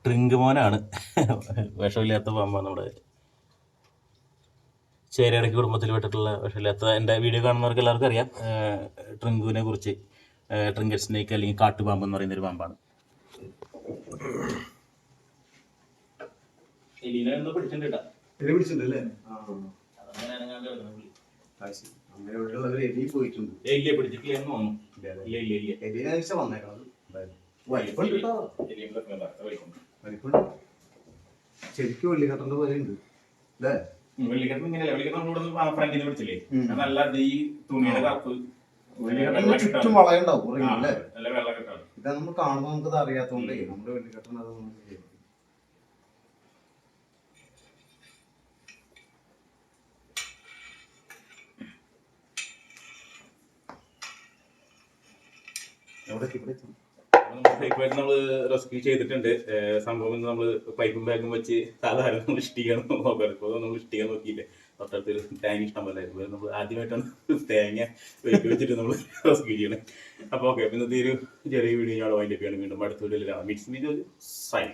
ട്രിങ്ക് മോനാണ്. വിഷമില്ലാത്ത പാമ്പാണ്. നമ്മുടെ ചേരയിടയ്ക്ക് കുടുംബത്തിൽ പെട്ടിട്ടുള്ള വിഷമില്ലാത്ത എൻ്റെ വീഡിയോ കാണുന്നവർക്ക് എല്ലാവർക്കും അറിയാം ട്രിങ്കുവിനെ കുറിച്ച്. ട്രിങ്കറ്റ് സ്നേക്ക് അല്ലെങ്കിൽ കാട്ടുപാമ്പ് എന്ന് പറയുന്നൊരു പാമ്പാണ്. ശരിക്കും വെള്ളിക്കട്ടന്റെ പോലെ ഉണ്ട് അല്ലേ? വെള്ളിക്കട്ടൻ ഇങ്ങനെയല്ല. വെള്ളിക്കട്ടൻ നമ്മളിവിടെ ഫ്രണ്ടിൽ പിടിച്ചില്ലേ, നല്ല ഈ തുണിയുടെ കറുപ്പ് ചുറ്റും വളയുണ്ടാവും അല്ലേ? നല്ല വെള്ളക്കെട്ടാണ്. ഇതാ നമ്മൾ കാണുമ്പോൾ നമുക്കത് അറിയാത്തോണ്ടേ നമ്മുടെ വെള്ളിക്കട്ടൻ അത് നമ്മള് റെസ്ക്യൂ ചെയ്തിട്ടുണ്ട്. സംഭവം നമ്മള് പൈപ്പും ബാഗും വെച്ച് സാധാരണ നമ്മൾ ഇഷ്ടിക്കാൻ നോക്കാം. ഇപ്പോൾ നമ്മൾ ഇഷ്ടിക്കാൻ നോക്കിയില്ലേ, തൊട്ടടുത്തൊരു തേങ്ങ ഇഷ്ടം പോലെ നമ്മൾ ആദ്യമായിട്ടാണ് തേങ്ങ വെച്ചിട്ട് നമ്മൾ റെസ്ക്യൂ ചെയ്യണേ. അപ്പോൾ ഓക്കെ, ഇന്നത്തെ ഒരു ചെറിയ വീഡിയോ ഞാൻ വൈൻഡപ്പ് ചെയ്യണം. വീണ്ടും അടുത്ത വീഡിയോയിൽ മിക്സ് വീഡിയോ സൈൻ.